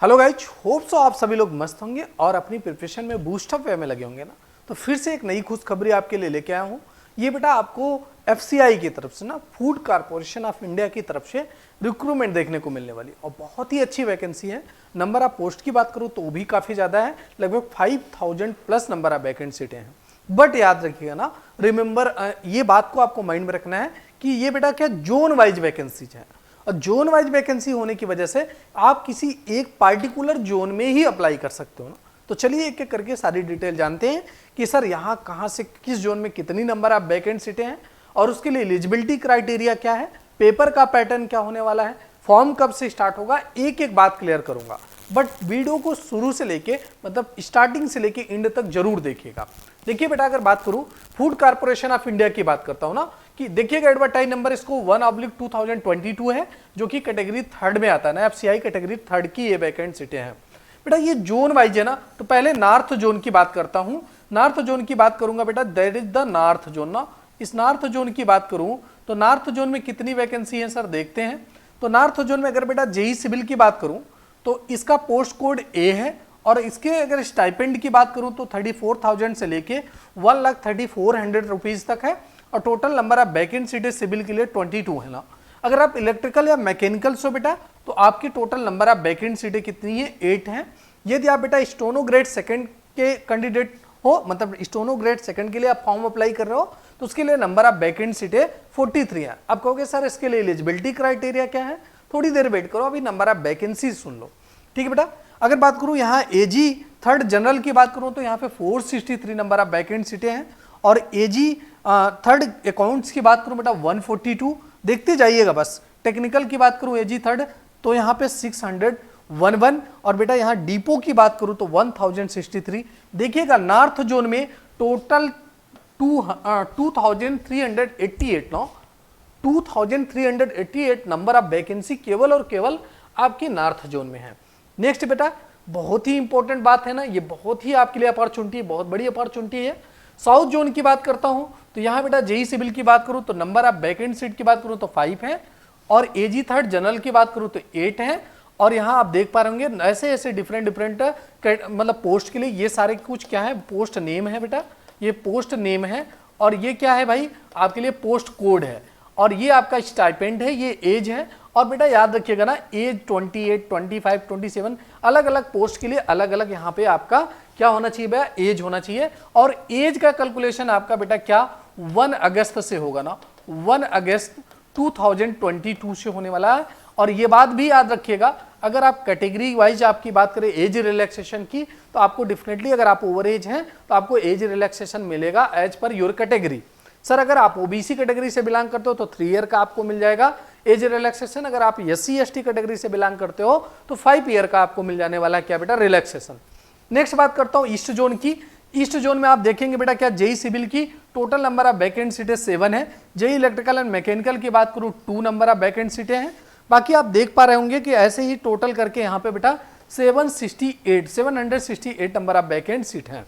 Hello guys, hope so आप सभी लोग मस्त होंगे और अपनी प्रिपरेशन में बूस्टअप वे में लगे होंगे ना। तो फिर से एक नई खुशखबरी आपके लिए लेके आया हूँ। ये बेटा आपको एफसीआई की तरफ से ना, फूड कॉर्पोरेशन ऑफ इंडिया की तरफ से रिक्रूटमेंट देखने को मिलने वाली और बहुत ही अच्छी वैकेंसी है। नंबर ऑफ पोस्ट की बात करूँ तो वो भी काफ़ी ज़्यादा है, लगभग 5000 प्लस नंबर ऑफ वैकेंट सीटें हैं। बट याद रखिएगा ना, रिमेंबर ये बात को आपको माइंड में रखना है कि ये बेटा क्या जोन वाइज वैकेंसीज है और जोन वाइज वैकेंसी होने की वजह से आप किसी एक पार्टिकुलर जोन में ही अप्लाई कर सकते हो ना। तो चलिए एक एक करके सारी डिटेल जानते हैं कि सर यहाँ कहाँ से किस जोन में कितनी नंबर ऑफ वैकेंट सीटें हैं और उसके लिए एलिजिबिलिटी क्राइटेरिया क्या है, पेपर का पैटर्न क्या होने वाला है, फॉर्म कब से स्टार्ट होगा, एक एक बात क्लियर करूंगा। बट वीडियो को शुरू से लेके मतलब स्टार्टिंग से लेके एंड तक जरूर देखिएगा। देखिए बेटा, अगर बात करूं फूड कॉर्पोरेशन ऑफ इंडिया की बात करता हूं ना, कि देखिएगा एडवर्टाइज नंबर इसको 1/2022 है, जो कि कैटेगरी थर्ड में आता है ना, एफसीआई कैटेगरी थर्ड की ये वैकेंट सीटें हैं। बेटा ये जोन वाइज है ना, तो पहले नॉर्थ जोन की बात करता हूं। नॉर्थ जोन की बात करूंगा बेटा, that is the north zone ना। इस नॉर्थ जोन की बात करूं तो नॉर्थ जोन में कितनी वैकेंसी है सर, देखते हैं। तो नॉर्थ जोन में अगर बेटा जेई सिविल की बात करूं तो इसका पोस्ट कोड ए है और इसके अगर स्टाइपेंड की बात करूं तो 34,000 से लेके 1,34,000 रुपीज तक है और टोटल नंबर ऑफ वैकेंट सीटें सिविल के लिए 22 है ना। अगर आप इलेक्ट्रिकल या मैकेनिकल हो बेटा तो आपकी टोटल नंबर ऑफ वैकेंट सीटें कितनी है, 8 है। यदि आप बेटा स्टोनो ग्रेड सेकंड के कैंडिडेट हो, मतलब स्टोनो ग्रेड सेकंड के लिए आप फॉर्म अप्लाई कर रहे हो, तो उसके लिए नंबर ऑफ वैकेंट सीटें 43 है। आप कहोगे सर इसके लिए एलिजिबिलिटी क्राइटेरिया क्या है, थोड़ी देर वेट करो, अभी नंबर ऑफ वैकेंसी सुन लो, ठीक है बेटा। अगर बात करूं यहाँ एजी थर्ड जनरल की बात करूं तो यहाँ पे 463 नंबर ऑफ वैकेंट सीटें हैं और एजी थर्ड अकाउंट्स की बात करूं बेटा 142, देखते जाइएगा बस। टेक्निकल की बात करूं एजी थर्ड तो यहाँ पे 611 और बेटा यहाँ डिपो की बात करूं तो 1063। देखिएगा नॉर्थ जोन में total 2388 no 2388 number of vacancy केवल और केवल आपकी नॉर्थ जोन में है। नेक्स्ट बेटा बहुत ही इंपॉर्टेंट बात है ना, ये बहुत ही आपके लिए अपॉर्चुनिटी, बहुत बड़ी अपॉर्चुनिटी है। साउथ जोन की बात करता हूं तो यहाँ बेटा जेई सिविल की बात करूं तो नंबर ऑफ वैकेंट सीट की बात करूं तो 5 है और एजी थर्ड जनरल की बात करूं तो 8 है। और यहाँ आप देख पा रहे होंगे ऐसे ऐसे डिफरेंट मतलब पोस्ट के लिए ये सारे कुछ क्या है, पोस्ट नेम है बेटा, ये पोस्ट नेम है और ये क्या है भाई आपके लिए पोस्ट कोड है और ये आपका स्टाइपेंड है, ये एज है। और बेटा याद रखिएगा ना, एज 28, 25, 27 अलग अलग पोस्ट के लिए अलग अलग यहाँ पे आपका क्या होना चाहिए भैया, एज होना चाहिए। और एज का कैलकुलेशन आपका बेटा क्या 1 अगस्त से होगा ना, 1 अगस्त 2022 से होने वाला है। और ये बात भी याद रखिएगा, अगर आप कैटेगरी वाइज आपकी बात करें एज रिलैक्सेशन की तो आपको डेफिनेटली अगर आप ओवर एज हैं तो आपको एज रिलैक्सेशन मिलेगा as per your category. Sir अगर आप ओबीसी कैटेगरी से बिलोंग करते हो तो 3 ईयर का आपको मिल जाएगा एज रिलैक्सेशन। अगर आप एससी एसटी कैटेगरी से बिलोंग करते हो तो 5 ईयर का आपको मिल जाने वाला है क्या बेटा, रिलैक्सेशन। नेक्स्ट बात करता हूं ईस्ट जोन की। ईस्ट जोन में आप देखेंगे बेटा क्या जेई सिविल की टोटल नंबर ऑफ वैकेंट सीटें 7 है। जेई इलेक्ट्रिकल एंड मैकेनिकल की बात करूं 2 नंबर ऑफ वैकेंट सीटें हैं। बाकी आप देख पा रहे होंगे कि ऐसे ही टोटल करके यहाँ पे बेटा 768 नंबर ऑफ वैकेंट सीट हैं।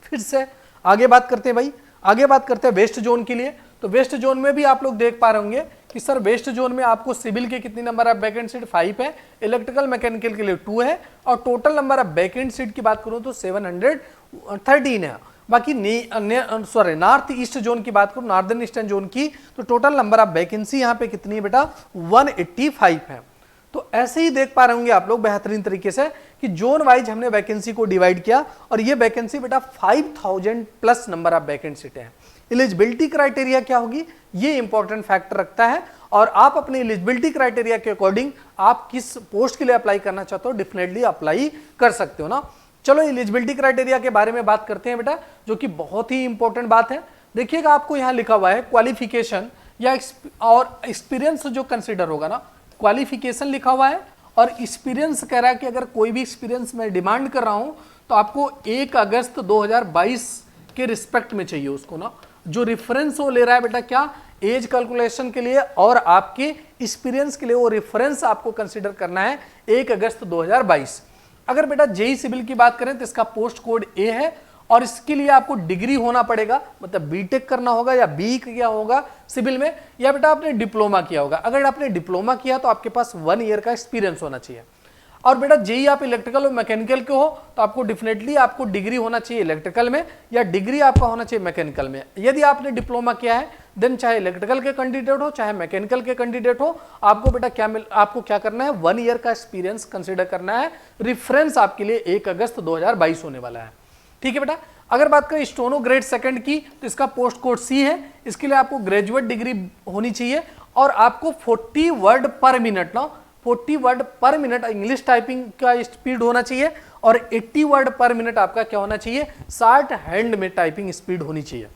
फिर से आगे बात करते हैं भाई, आगे बात करते हैं वेस्ट जोन के लिए। तो वेस्ट जोन में भी आप लोग देख पा रहे होंगे कि सर वेस्ट जोन में आपको सिविल के कितनी नंबर ऑफ वैकेंट सीट 5 है, इलेक्ट्रिकल मैकेनिकल के लिए 2 है और total number of vacant seat की बात करूं तो 713 है। बाकी नॉर्थ ईस्ट जोन की बात करूं, नॉर्दर्न ईस्टर्न जोन की, तो टोटल नंबर ऑफ वैकेंसी यहाँ पे कितनी है बेटा 185 है। तो ऐसे ही देख पा रहे होंगे आप लोग बेहतरीन तरीके से कि जोन वाइज हमने वैकेंसी को डिवाइड किया और ये वैकेंसी बेटा 5000 प्लस नंबर ऑफ वैकेंट सीटें हैं। एलिजिबिलिटी क्राइटेरिया क्या होगी, ये इंपॉर्टेंट फैक्टर रखता है और आप अपने एलिजिबिलिटी क्राइटेरिया के अकॉर्डिंग आप किस पोस्ट के लिए अप्लाई करना चाहते हो डेफिनेटली अप्लाई कर सकते हो ना। चलो एलिजिबिलिटी क्राइटेरिया के बारे में बात करते हैं बेटा, जो कि बहुत ही इंपॉर्टेंट बात है। देखिएगा आपको यहाँ लिखा हुआ है क्वालिफिकेशन या और एक्सपीरियंस जो कंसिडर होगा ना, क्वालिफिकेशन लिखा हुआ है और एक्सपीरियंस कह रहा है कि अगर कोई भी एक्सपीरियंस मैं डिमांड कर रहा हूं तो आपको 1 अगस्त 2022 के रिस्पेक्ट में चाहिए उसको ना। जो रेफरेंस वो ले रहा है बेटा क्या एज कैलकुलेशन के लिए और आपके एक्सपीरियंस के लिए, वो रेफरेंस आपको कंसीडर करना है 1 अगस्त 2022। अगर बेटा जेई सिविल की बात करें तो इसका पोस्ट कोड ए है और इसके लिए आपको डिग्री होना पड़ेगा, मतलब बीटेक करना होगा या बी किया होगा सिविल में, या बेटा आपने डिप्लोमा किया होगा। अगर आपने डिप्लोमा किया तो आपके पास 1 ईयर का एक्सपीरियंस होना चाहिए। और बेटा जेई आप इलेक्ट्रिकल और मैकेनिकल के हो तो आपको डेफिनेटली आपको डिग्री होना चाहिए इलेक्ट्रिकल में या डिग्री आपका होना चाहिए मैकेनिकल में। यदि आपने डिप्लोमा किया है देन चाहे इलेक्ट्रिकल के कैंडिडेट हो चाहे मैकेनिकल के कैंडिडेट हो, आपको बेटा आपको क्या करना है, 1 ईयर का एक्सपीरियंस कंसिडर करना है। रेफरेंस आपके लिए 1 अगस्त 2022 होने वाला है। ठीक है बेटा। अगर बात करें स्टोनो ग्रेड सेकंड की तो इसका पोस्ट कोड सी है। इसके लिए आपको ग्रेजुएट डिग्री होनी चाहिए और आपको 40 वर्ड पर मिनट ना 40 वर्ड पर मिनट इंग्लिश टाइपिंग का स्पीड होना चाहिए और 80 वर्ड पर मिनट आपका क्या होना चाहिए, शॉर्ट हैंड में टाइपिंग स्पीड होनी चाहिए।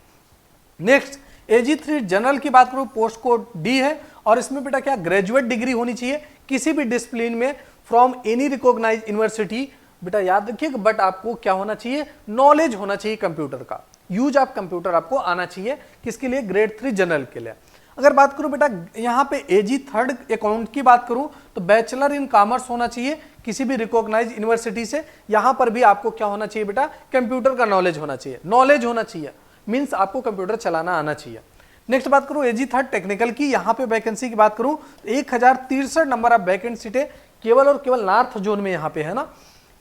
नेक्स्ट AG3 जनरल की बात करूं पोस्ट कोड डी है और इसमें बेटा क्या ग्रेजुएट डिग्री होनी चाहिए किसी भी डिसिप्लिन में फ्रॉम एनी रिकॉग्नाइज्ड यूनिवर्सिटी। बेटा याद रखिए बट आपको क्या होना चाहिए, नॉलेज होना चाहिए कंप्यूटर का, यूज ऑफ कंप्यूटर आपको आना चाहिए। किसके लिए, ग्रेड 3 जनरल के लिए। अगर बात करूं बेटा यहाँ पे AG थर्ड अकाउंट की बात करूं तो बैचलर इन कॉमर्स होना चाहिए किसी भी रिकॉग्नाइज्ड यूनिवर्सिटी से। यहां पर भी आपको क्या होना चाहिए बेटा, कंप्यूटर का नॉलेज होना चाहिए। नॉलेज होना चाहिए मींस आपको कंप्यूटर चलाना आना चाहिए। नेक्स्ट बात करूं AG थर्ड टेक्निकल की, यहाँ पे वैकेंसी की बात करूं तो 1063 नंबर ऑफ वैकेंट सीटें केवल और केवल नॉर्थ जोन में यहाँ पे है ना।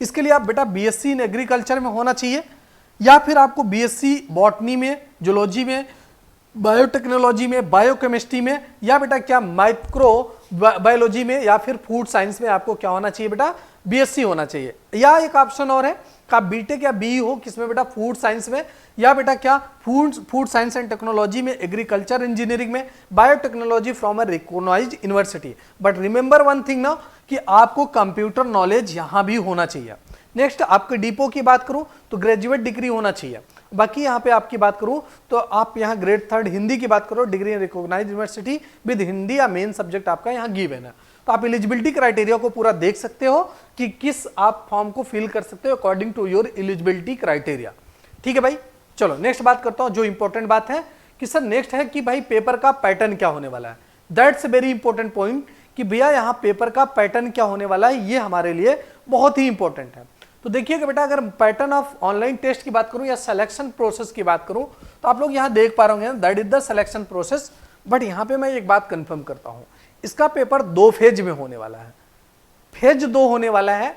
इसके लिए आप बेटा BSc इन एग्रीकल्चर में होना चाहिए या फिर आपको BSc बॉटनी में, जूलॉजी में, बायोटेक्नोलॉजी में, बायोकेमिस्ट्री में या बेटा क्या माइक्रो बायोलॉजी में या फिर फूड साइंस में आपको क्या होना चाहिए बेटा, BSc होना चाहिए। या एक ऑप्शन और है कि आप बीटेक या BE हो किसमें बेटा, फूड साइंस में या बेटा क्या फूड साइंस एंड टेक्नोलॉजी में, एग्रीकल्चर इंजीनियरिंग में, biotechnology from a recognised university. But remember one thing ना कि आपको कंप्यूटर नॉलेज यहां भी होना चाहिए। नेक्स्ट आपके डिपो की बात करूं तो ग्रेजुएट डिग्री होना चाहिए। बाकी यहाँ पे आपकी बात करूं तो आप यहाँ ग्रेड 3 हिंदी की बात करो, degree in recognised university with Hindi या मेन सब्जेक्ट आपका यहाँ गिवन है। तो आप एलिजिबिलिटी क्राइटेरिया को पूरा देख सकते हो कि किस आप फॉर्म को फिल कर सकते हो according to your eligibility criteria. ठीक है भाई, चलो नेक्स्ट बात करता हूं। जो इंपॉर्टेंट बात है कि सर नेक्स्ट है कि भाई पेपर का पैटर्न क्या होने वाला है। That's a very important point कि भैया यहाँ पेपर का पैटर्न क्या होने वाला है, ये हमारे लिए बहुत ही इंपॉर्टेंट है। तो देखिएगा बेटा अगर पैटर्न ऑफ ऑनलाइन टेस्ट की बात करूं या सिलेक्शन प्रोसेस की बात करूं तो आप लोग यहाँ देख पा रहे होंगे that is the selection process. But यहाँ पे मैं एक बात कंफर्म करता हूं, इसका पेपर 2 फेज में होने वाला है। फेज 2 होने वाला है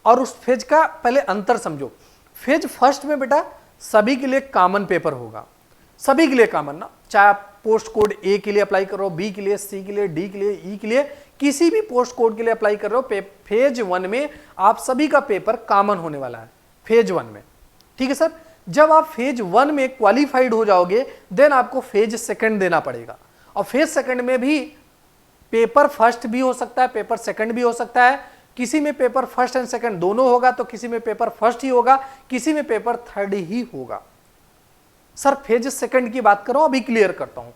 और उस फेज का पहले अंतर समझो। फेज फर्स्ट में बेटा सभी के लिए कॉमन पेपर होगा, सभी के लिए कॉमन ना, चाहे आप पोस्ट कोड A के लिए अप्लाई कर रहे हो, B के लिए, C के लिए, D के लिए, E के लिए, किसी भी पोस्ट कोड के लिए अप्लाई कर रहे हो, फेज 1 में आप सभी का पेपर कॉमन होने वाला है फेज 1 में। ठीक है सर। जब आप फेज 1 में क्वालिफाइड हो जाओगे देन आपको फेज 2 देना पड़ेगा और फेज 2 में भी पेपर फर्स्ट भी हो सकता है, पेपर सेकंड भी हो सकता है। किसी में पेपर फर्स्ट एंड सेकंड दोनों होगा तो किसी में पेपर फर्स्ट ही होगा, किसी में पेपर थर्ड ही होगा। सर फेज 2 की बात करो, अभी क्लियर करता हूं।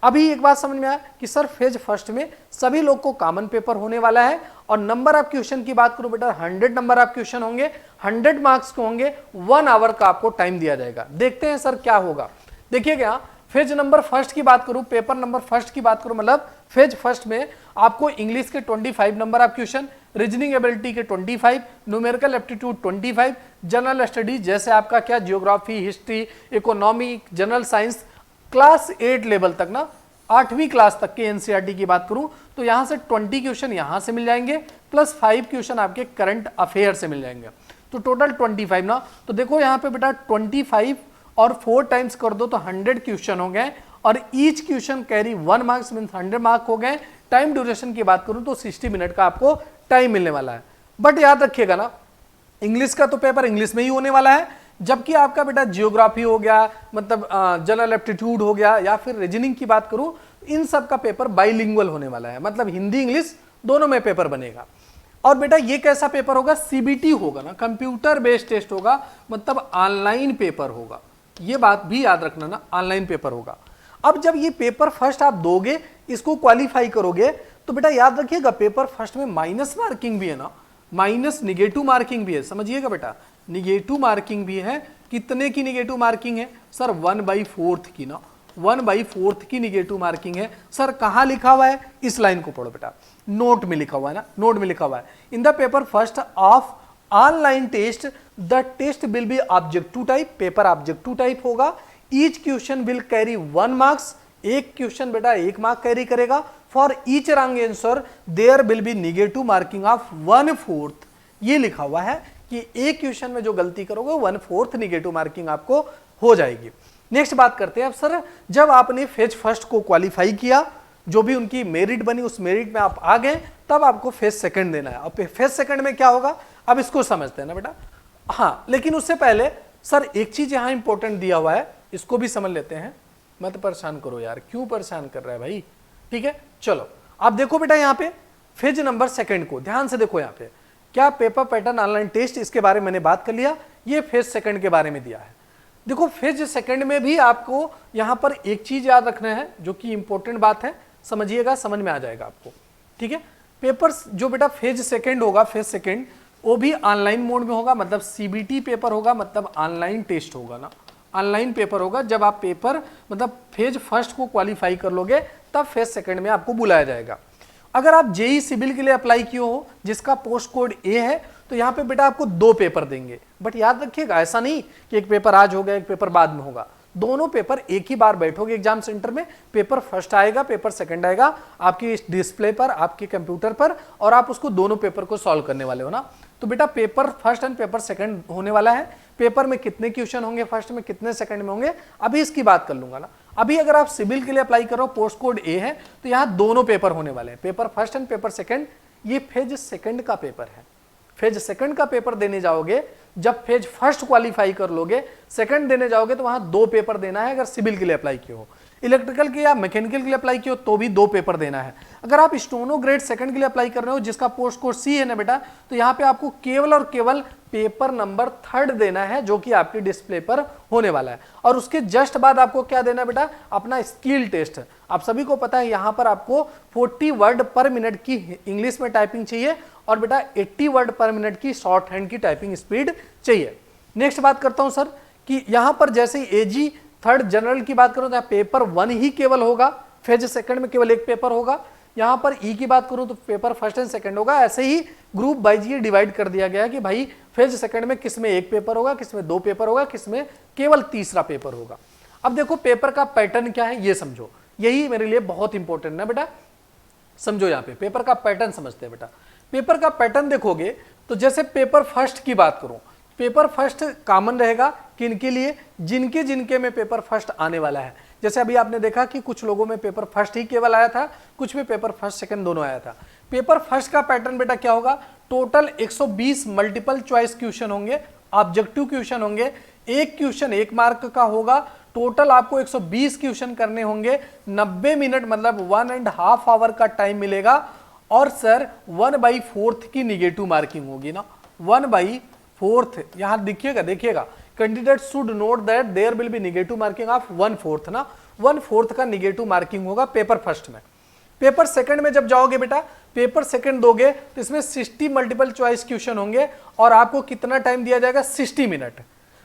अभी एक बात समझ में आया कि सर फेज फर्स्ट में सभी लोग को कॉमन पेपर होने वाला है और नंबर ऑफ क्वेश्चन की बात करो बेटा 100 नंबर ऑफ क्वेश्चन होंगे, 100 मार्क्स के होंगे, 1 आवर का आपको टाइम दिया जाएगा। देखते हैं सर क्या होगा। देखिएगा फेज नंबर फर्स्ट की बात करूं, पेपर नंबर फर्स्ट की बात करूं, मतलब फेज फर्स्ट में आपको इंग्लिश के 25 number of question, reasoning ability के 25, न्यूमेरिकल एप्टीट्यूड 25, जनरल स्टडीज जैसे आपका क्या geography, history, economy, general science class 8 level तक ना, 8वीं क्लास तक के एनसीईआरटी की बात करूं तो यहां से 20 क्वेश्चन यहां से मिल जाएंगे प्लस 5 क्वेश्चन आपके करंट अफेयर से मिल जाएंगे, तो टोटल 25 ना। तो देखो यहाँ पे बेटा 25 और 4 टाइम्स कर दो तो 100 क्वेश्चन हो गए और each question carry 1 marks mean 100 mark हो गए। टाइम ड्यूरेशन की बात करूं तो 60 मिनट का आपको टाइम मिलने वाला है। बट याद रखिएगा ना इंग्लिश का तो पेपर इंग्लिश में ही होने वाला है, जबकि आपका बेटा जियोग्राफी हो गया, मतलब जनरल एप्टीट्यूड हो गया या फिर रीजनिंग की बात करूं, इन सब का पेपर बाइलिंगुअल होने वाला है, मतलब हिंदी इंग्लिश दोनों में पेपर बनेगा। और बेटा ये कैसा पेपर होगा, सीबीटी होगा ना, कंप्यूटर बेस्ड टेस्ट होगा, मतलब ऑनलाइन पेपर होगा। ये बात भी याद रखना ना, ऑनलाइन पेपर होगा। अब जब ये पेपर फर्स्ट आप दोगे, इसको क्वालिफाई करोगे, तो बेटा याद रखिएगा पेपर फर्स्ट में माइनस मार्किंग भी है ना, माइनस निगेटिव मार्किंग भी है, समझिएगा बेटा, निगेटिव मार्किंग भी है। कितने की निगेटिव मार्किंग है सर, 1/4 की ना, 1/4 की निगेटिव मार्किंग है। सर कहाँ लिखा हुआ है, इस लाइन को पढ़ो बेटा, नोट में लिखा हुआ है ना, नोट में लिखा हुआ है, in the paper first of online test the test will be objective type, paper objective type होगा। Each question will carry 1 marks एक क्वेश्चन बेटा 1 मार्क कैरी करेगा। For each wrong answer there will be negative marking of 1/4। ये लिखा हुआ है कि एक क्वेश्चन में जो गलती करोगे 1/4 नेगेटिव मार्किंग आपको हो जाएगी। नेक्स्ट बात करते हैं। अब सर जब आपने फेज फर्स्ट को क्वालिफाई किया, जो भी उनकी मेरिट बनी उस मेरिट में आप आ गए, तब आपको फेज सेकंड देना है। अब फेज सेकंड में क्या होगा, अब इसको समझते हैं ना बेटा। हाँ, लेकिन उससे पहले सर एक चीज यहां इंपॉर्टेंट दिया हुआ है, इसको भी समझ लेते हैं। मत परेशान करो यार, क्यों परेशान कर रहा है भाई। ठीक है, चलो आप देखो बेटा यहाँ पे फेज नंबर सेकंड को ध्यान से देखो। यहाँ पे क्या पेपर पैटर्न ऑनलाइन टेस्ट, इसके बारे में मैंने बात कर लिया। ये फेज सेकंड के बारे में दिया है। देखो फेज सेकंड में भी आपको यहां पर एक चीज याद रखना है, जो कि इंपॉर्टेंट बात है, समझिएगा, समझ में आ जाएगा आपको। ठीक है, पेपर्स जो बेटा फेज सेकंड होगा, फेज सेकंड वो भी ऑनलाइन मोड में होगा, मतलब सीबीटी पेपर होगा, मतलब ऑनलाइन टेस्ट होगा ना, ऑनलाइन पेपर होगा। जब आप पेपर मतलब फेज फर्स्ट को क्वालिफाई कर लोगे तब फेज सेकंड में आपको बुलाया जाएगा। अगर आप जेई सिविल के लिए अप्लाई किए हो जिसका पोस्ट कोड ए है, तो यहाँ पे बेटा आपको 2 पेपर देंगे। बट याद रखिएगा, ऐसा नहीं कि एक पेपर आज होगा एक पेपर बाद में होगा। दोनों पेपर एक ही बार बैठोगे एग्जाम सेंटर में। पेपर फर्स्ट आएगा, पेपर सेकंड आएगा आपकी डिस्प्ले पर, आपके कंप्यूटर पर, और आप उसको दोनों पेपर को सॉल्व करने वाले हो ना। तो बेटा paper first and paper second होने वाला है। पेपर में कितने क्वेश्चन होंगे फर्स्ट में, कितने सेकंड में होंगे, अभी इसकी बात कर लूंगा ना। अभी अगर आप सिविल के लिए अप्लाई करो, पोस्ट कोड ए है, तो यहाँ दोनों पेपर होने वाले हैं, paper first and paper second. ये फेज सेकंड का पेपर है। फेज सेकंड का पेपर देने जाओगे, जब फेज फर्स्ट क्वालिफाई कर लोगे, सेकंड देने जाओगे तो वहां 2 पेपर देना है। अगर सिविल के लिए अप्लाई किए हो, इलेक्ट्रिकल के या मैकेनिकल के लिए अप्लाई किए हो तो भी 2 पेपर देना है। अगर आप स्टोनो ग्रेड सेकंड के लिए अप्लाई कर रहे हो जिसका पोस्ट कोड सी है ना बेटा, तो यहाँ पे आपको केवल और केवल पेपर नंबर 3 देना है, जो कि आपकी डिस्प्ले पर होने वाला है। और उसके जस्ट बाद आपको क्या देना है बेटा, अपना स्किल टेस्ट। आप सभी को पता है यहाँ पर आपको 40 वर्ड पर मिनट की इंग्लिश में टाइपिंग चाहिए, और बेटा 80 वर्ड पर मिनट की शॉर्ट हैंड की टाइपिंग स्पीड चाहिए। नेक्स्ट बात करता हूं सर कि यहां पर जैसे एजी थर्ड जनरल की बात करूं तो पेपर 1 ही केवल होगा, फेज सेकंड में केवल एक पेपर होगा। यहां पर ई की बात करूं तो पेपर फर्स्ट एंड सेकंड होगा। ऐसे ही ग्रुप वाइज ये डिवाइड कर दिया गया है कि भाई फेज सेकंड में किस में 1 पेपर होगा, किस में 2 पेपर होगा, किस में केवल तीसरा पेपर होगा। अब देखो पेपर का पैटर्न क्या है ये समझो, यही मेरे लिए बहुत इंपॉर्टेंट है बेटा। समझो यहाँ पे पेपर का पैटर्न समझते हैं बेटा। पेपर का पैटर्न देखोगे तो जैसे पेपर फर्स्ट की बात करूं, पेपर फर्स्ट कॉमन रहेगा किनके लिए, जिनके जिनके में पेपर फर्स्ट आने वाला है। जैसे अभी आपने देखा कि कुछ लोगों में पेपर फर्स्ट ही केवल आया था, कुछ में पेपर फर्स्ट सेकंड दोनों आया था। पेपर फर्स्ट का पैटर्न बेटा क्या होगा, टोटल 120 मल्टीपल चॉइस क्वेश्चन होंगे, ऑब्जेक्टिव क्वेश्चन होंगे। एक क्वेश्चन 1 मार्क का होगा। टोटल आपको 120 क्वेश्चन करने होंगे, 90 मिनट मतलब 1.5 आवर का टाइम मिलेगा। और सर 1/4 की निगेटिव मार्किंग होगी ना, 1/4। यहां देखिएगा candidate should note that there will be negative marking of 1/4 ना, 1/4 का निगेटिव मार्किंग होगा पेपर फर्स्ट में। पेपर सेकंड में जब जाओगे बेटा, पेपर सेकंड दोगे तो इसमें 60 मल्टीपल चॉइस क्वेश्चन होंगे, और आपको कितना टाइम दिया जाएगा, 60 मिनट।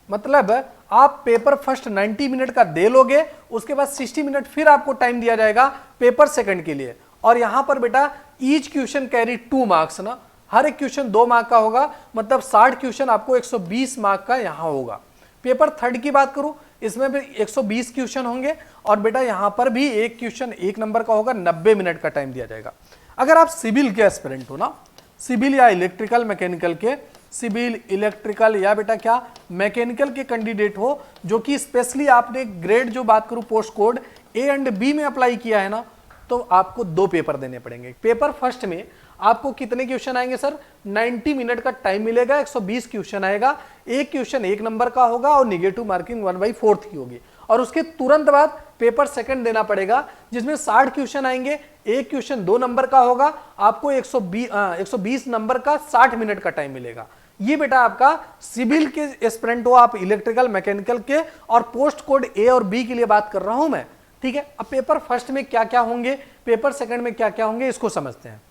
मतलब आप पेपर फर्स्ट 90 मिनट का दे लोगे, उसके बाद 60 मिनट फिर आपको टाइम दिया जाएगा पेपर सेकंड के लिए। और यहां पर बेटा ईच क्वेश्चन कैरी 2 मार्क्स ना, हर एक क्वेश्चन 2 मार्क का होगा, मतलब 60 क्वेश्चन आपको 120 मार्क का यहां होगा। पेपर थर्ड की बात करूं, इसमें भी 120 क्वेश्चन होंगे, और बेटा यहां पर भी एक क्वेश्चन 1 नंबर का होगा, 90 मिनट का टाइम दिया जाएगा। अगर आप सिविल के एस्पिरेंट हो ना, सिविल या इलेक्ट्रिकल मैकेनिकल के, सिविल इलेक्ट्रिकल या बेटा क्या मैकेनिकल के कैंडिडेट हो, जो कि स्पेशली आपने ग्रेड जो बात करूं post code A and B में अप्लाई किया है ना, तो आपको 2 पेपर देने पड़ेंगे। पेपर फर्स्ट में आपको कितने क्वेश्चन आएंगे सर, 90 मिनट का टाइम मिलेगा, 120 क्वेश्चन आएगा, एक क्वेश्चन 1 नंबर का होगा, और निगेटिव मार्किंग 1/4 की होगी। और उसके तुरंत बाद पेपर सेकंड देना पड़ेगा, जिसमें 60 क्वेश्चन आएंगे, एक क्वेश्चन 2 नंबर का होगा, आपको 120 नंबर का 60 मिनट का टाइम मिलेगा। ये बेटा आपका सिविल के एस्पिरेंट हो आप, इलेक्ट्रिकल मैकेनिकल के, और पोस्ट कोड ए और बी के लिए बात कर रहा हूं मैं। ठीक है, अब पेपर फर्स्ट में क्या क्या होंगे, पेपर सेकंड में क्या क्या होंगे, इसको समझते हैं।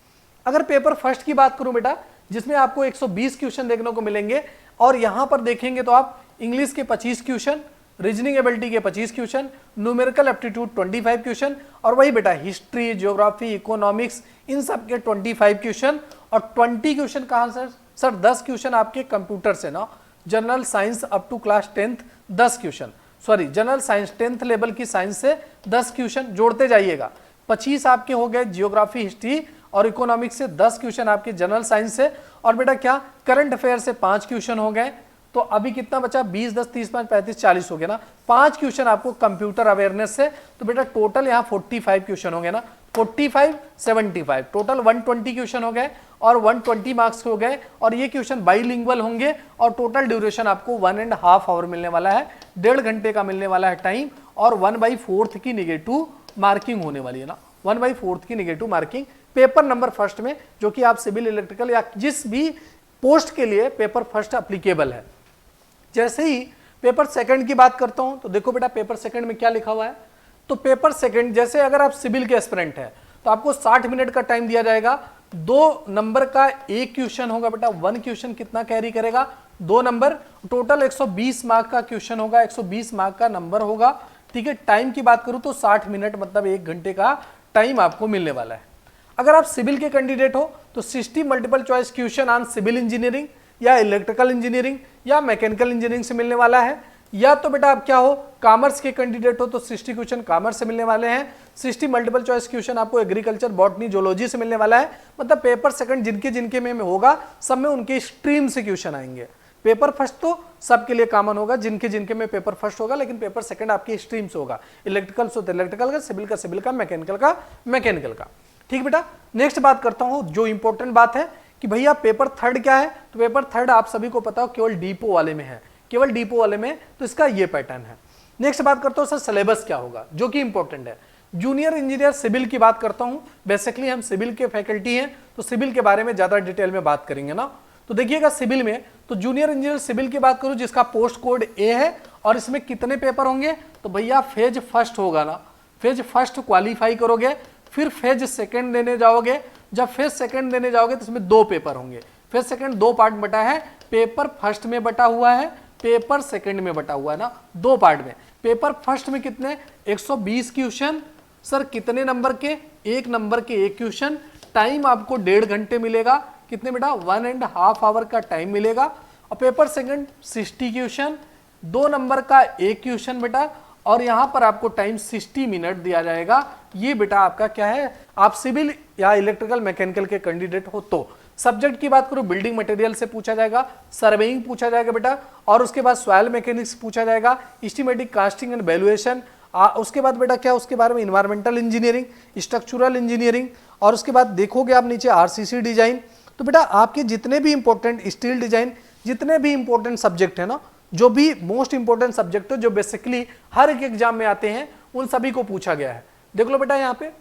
अगर पेपर फर्स्ट की बात करूं बेटा, जिसमें आपको 120 क्वेश्चन देखने को मिलेंगे, और यहां पर देखेंगे तो आप इंग्लिश के 25 क्वेश्चन, रीजनिंग एबिलिटी के 25 क्वेश्चन, न्यूमेरिकल एप्टीट्यूड 25 क्वेश्चन, और वही बेटा हिस्ट्री, ज्योग्राफी, इकोनॉमिक्स, इन सब के 25 क्वेश्चन। और 20 क्वेश्चन कहां सर 10 क्वेश्चन आपके कंप्यूटर से ना, general science up to class 10th 10 question. Sorry general science 10th level की साइंस से 10 क्वेश्चन जोड़ते जाइएगा। 25 आपके हो गए जियोग्राफी, हिस्ट्री और इकोनॉमिक्स से, 10 क्वेश्चन आपके जनरल साइंस से, और बेटा क्या करंट अफेयर से 5 क्वेश्चन हो गए। तो अभी कितना बचा, 20, 10, 30, 5, 35, 40 हो गया ना। 5 क्वेश्चन आपको कंप्यूटर अवेयरनेस से, तो बेटा टोटल यहाँ 45 क्वेश्चन हो गए ना, 45, 75, टोटल 120 क्वेश्चन हो गए और 120 मार्क्स हो गए। और ये क्वेश्चन बाइलिंगुअल होंगे और टोटल ड्यूरेशन आपको 1.5 आवर मिलने वाला है, 1.5 घंटे का मिलने वाला है टाइम, और 1/4 की नेगेटिव मार्किंग होने वाली है ना, 1/4 की negative marking paper number first में, जो कि आप सिविल, इलेक्ट्रिकल या जिस भी पोस्ट के लिए पेपर फर्स्ट अप्लीकेबल है। जैसे ही पेपर सेकंड की बात करता हूं तो देखो बेटा पेपर सेकंड में क्या लिखा हुआ है। तो पेपर सेकंड, जैसे अगर आप सिविल के एस्पिरेंट हैं तो आपको 60 मिनट का टाइम दिया जाएगा। 2 नंबर का एक क्वेश्चन होगा बेटा, 1 क्वेश्चन कितना कैरी करेगा, 2 नंबर, टोटल 120 मार्क का क्वेश्चन होगा, 120 मार्क का नंबर होगा। ठीक है, टाइम की बात करूं तो 60 मिनट मतलब 1 घंटे का टाइम आपको मिलने वाला है। अगर आप सिविल के कैंडिडेट हो तो 60 multiple choice question on civil engineering या इलेक्ट्रिकल इंजीनियरिंग या मैकेनिकल इंजीनियरिंग से मिलने वाला है। या तो बेटा आप क्या हो, कॉमर्स के कैंडिडेट हो तो 60 क्वेश्चन कॉमर्स से मिलने वाले हैं, 60 मल्टीपल चॉइस क्वेश्चन आपको एग्रीकल्चर, बॉटनी, जोलॉजी से मिलने वाला है। मतलब पेपर सेकंड जिनके जिनके में होगा सब में उनके स्ट्रीम से क्वेश्चन आएंगे। पेपर फर्स्ट तो सबके लिए कॉमन होगा, जिनके जिनके में पेपर फर्स्ट होगा, लेकिन पेपर सेकंड आपकी स्ट्रीम से होगा, इलेक्ट्रिकल से इलेक्ट्रिकल का, सिविल का, मैकेनिकल का। ठीक बेटा, नेक्स्ट बात करता हूं, जो इंपॉर्टेंट बात है कि भैया पेपर थर्ड क्या है। तो पेपर थर्ड आप सभी को पता हो केवल डीपो वाले में है, केवल डीपो वाले में, तो इसका ये पैटर्न है। नेक्स्ट बात करता हूं सर सिलेबस क्या होगा, जो कि इंपॉर्टेंट है। जूनियर इंजीनियर सिविल की बात करता हूं, बेसिकली हम सिविल के फैकल्टी हैं तो सिविल के बारे में ज्यादा डिटेल में बात करेंगे ना। तो देखिएगा सिविल में, तो जूनियर इंजीनियर सिविल की बात करूं जिसका पोस्ट कोड ए है, और इसमें कितने पेपर होंगे, तो भैया फेज फर्स्ट होगा ना, फेज फर्स्ट क्वालिफाई करोगे, फिर फेज सेकंड देने जाओगे। जब फेज सेकंड देने जाओगे तो इसमें 2 पेपर होंगे। फेज सेकंड 2 पार्ट बटा है, पेपर फर्स्ट में बटा हुआ है, पेपर सेकंड में बटा हुआ है ना, 2 पार्ट में। पेपर फर्स्ट में कितने, 120 क्वेश्चन। सर कितने नंबर के, 1 नंबर के 1 क्वेश्चन। टाइम आपको 1.5 घंटे मिलेगा, कितने बेटा, 1.5 आवर का टाइम मिलेगा। और पेपर सेकंड 60 क्वेश्चन, 2 नंबर का 1 क्वेश्चन बेटा, और यहां पर आपको टाइम 60 मिनट दिया जाएगा। ये बेटा आपका क्या है, आप सिविल या इलेक्ट्रिकल मैकेनिकल के कैंडिडेट हो तो। सब्जेक्ट की बात करूं, बिल्डिंग मटेरियल से पूछा जाएगा, सर्वेइंग पूछा जाएगा बेटा, और उसके बाद सॉइल मैकेनिक्स पूछा जाएगा, एस्टिमेटिंग, कास्टिंग एंड वैल्यूएशन। उसके बाद बेटा क्या, उसके बारे में इन्वायरमेंटल इंजीनियरिंग, स्ट्रक्चरल इंजीनियरिंग, और उसके बाद देखोगे आप नीचे आरसीसी डिजाइन। तो बेटा आपके जितने भी इंपॉर्टेंट स्टील डिजाइन, जितने भी इंपॉर्टेंट सब्जेक्ट है ना, जो भी मोस्ट इंपॉर्टेंट सब्जेक्ट है जो बेसिकली हर एक एग्जाम में आते हैं, उन सभी को पूछा गया है। देख लो बेटा यहाँ पे,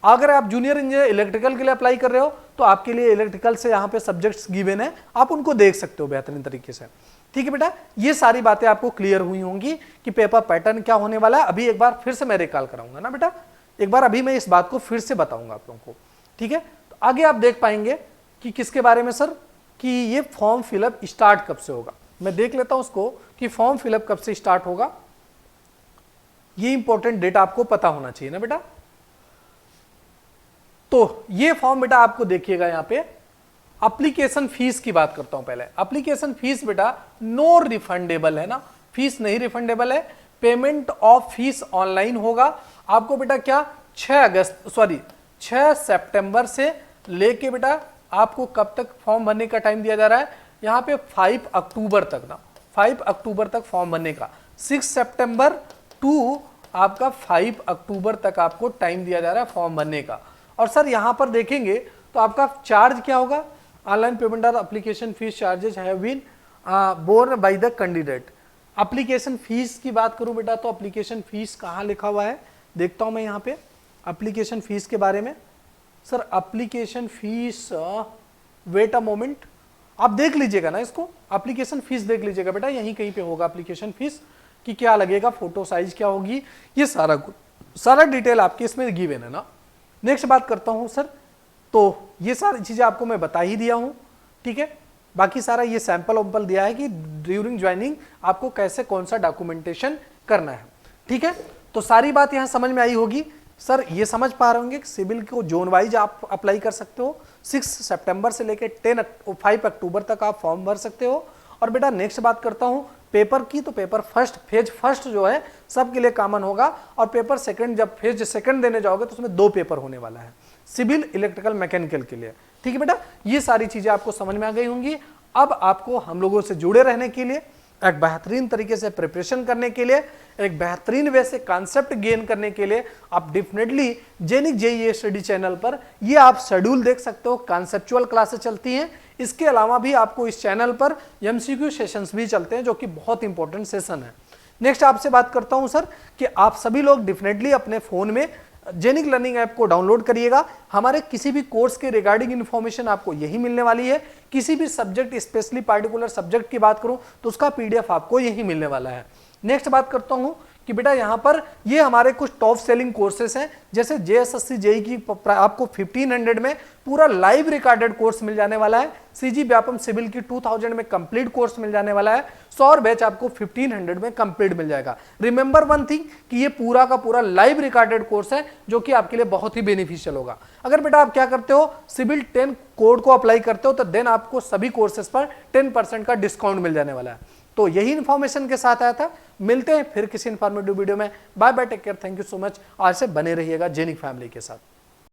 अगर आप जूनियर इंजीनियर इलेक्ट्रिकल के लिए अप्लाई कर रहे हो तो आपके लिए इलेक्ट्रिकल से यहाँ पे सब्जेक्ट्स गिवन है, आप उनको देख सकते हो बेहतरीन तरीके से। ठीक है बेटा, ये सारी बातें आपको क्लियर हुई होंगी कि पेपर पैटर्न क्या होने वाला है। अभी एक बार फिर से मैं रिकॉल कराऊंगा ना बेटा, एक बार अभी मैं इस बात को फिर से बताऊंगा आप लोगों को। ठीक है, तो आगे आप देख पाएंगे कि किसके बारे में सर, कि ये फॉर्म फिलअप स्टार्ट कब से होगा। मैं देख लेता हूं उसको कि फॉर्म फिलअप कब से स्टार्ट होगा। ये इंपॉर्टेंट डेट आपको पता होना चाहिए ना बेटा। तो ये फॉर्म बेटा आपको देखिएगा यहां पे, एप्लीकेशन फीस की बात करता हूं पहले। एप्लीकेशन फीस बेटा नो रिफंडेबल है ना, फीस नहीं रिफंडेबल है। पेमेंट ऑफ फीस ऑनलाइन होगा। आपको बेटा क्या 6 सितंबर से लेके बेटा आपको कब तक फॉर्म भरने का टाइम दिया जा रहा है, यहाँ पे 5 अक्टूबर तक ना, 5 अक्टूबर तक फॉर्म भरने का। 6 सितंबर टू आपका 5 अक्टूबर तक आपको टाइम दिया जा रहा है फॉर्म भरने का। और सर यहाँ पर देखेंगे तो आपका चार्ज क्या होगा, ऑनलाइन पेमेंट और application fees charges have been borne by the candidate. Application fees की बात करूं बेटा, तो एप्लीकेशन फीस कहाँ लिखा हुआ है, देखता हूं मैं यहाँ पे एप्लीकेशन फीस के बारे में। Sir application fees, wait a moment, आप देख लीजिएगा ना इसको, एप्लीकेशन फीस देख लीजिएगा बेटा, यहीं कहीं पे होगा एप्लीकेशन फीस कि क्या लगेगा, फोटो साइज क्या होगी, ये सारा डिटेल आपके इसमें गिवन है ना। नेक्स्ट बात करता हूं सर, तो ये सारी चीजें आपको मैं बता ही दिया हूं। ठीक है, बाकी सारा ये सैंपल वैम्पल दिया है कि ड्यूरिंग ज्वाइनिंग आपको कैसे कौन सा डॉक्यूमेंटेशन करना है। ठीक है, तो सारी बात यहां समझ में आई होगी। सर ये समझ पा रहे होंगे कि सिविल को जोन वाइज आप अप्लाई कर सकते हो, 6 सितंबर से लेकर 5 अक्टूबर तक आप फॉर्म भर सकते हो। और बेटा नेक्स्ट बात करता हूं, पेपर की, तो पेपर फर्स्ट, फेज फर्स्ट जो है सबके लिए कॉमन होगा, और पेपर सेकंड जब फेज सेकंड देने जाओगे तो उसमें 2 पेपर होने वाला है, सिविल, इलेक्ट्रिकल, मैकेनिकल के लिए। ठीक है बेटा, ये सारी चीजें आपको समझ में आ गई होंगी। अब आपको हम लोगों से जुड़े रहने के लिए, एक बेहतरीन तरीके से प्रिपरेशन करने के लिए, एक बेहतरीन वे से कॉन्सेप्ट गेन करने के लिए आप डेफिनेटली जेनिक जेईई स्टडी चैनल पर ये आप शेड्यूल देख सकते हो, कॉन्सेप्चुअल क्लासेस चलती हैं। इसके अलावा भी आपको इस चैनल पर एमसीक्यू सेशंस भी चलते हैं, जो कि बहुत इंपॉर्टेंट सेशन है। नेक्स्ट आपसे बात करता हूं सर कि आप सभी लोग डेफिनेटली अपने फोन में जेनिक लर्निंग ऐप को डाउनलोड करिएगा। हमारे किसी भी कोर्स के रिगार्डिंग इन्फॉर्मेशन आपको यही मिलने वाली है। किसी भी सब्जेक्ट, स्पेशली पार्टिकुलर सब्जेक्ट की बात करूं तो उसका पीडीएफ आपको यही मिलने वाला है। नेक्स्ट बात करता हूं कि बेटा यहाँ पर ये हमारे कुछ टॉप सेलिंग कोर्सेस हैं, जैसे जेएसएससी जेईई की आपको 1500 में पूरा लाइव रिकॉर्डेड कोर्स मिल जाने वाला है। सीजी व्यापम सिविल की 2000 में कंप्लीट कोर्स मिल जाने वाला है। 100 बैच आपको 1500 में कंप्लीट मिल जाएगा। रिमेंबर वन थिंग कि ये पूरा का पूरा लाइव रिकॉर्डेड कोर्स है, जो कि आपके लिए बहुत ही बेनिफिशियल होगा। अगर बेटा आप क्या करते हो, सिविल 10 कोड को अप्लाई करते हो, तो देन आपको सभी कोर्सेज पर 10% का डिस्काउंट मिल जाने वाला है। तो यही इन्फॉर्मेशन के साथ आया था। मिलते हैं फिर किसी इन्फॉर्मेटिव वीडियो में। Bye bye, take care, thank you so much. आज से बने रहिएगा जेनिक फैमिली के साथ।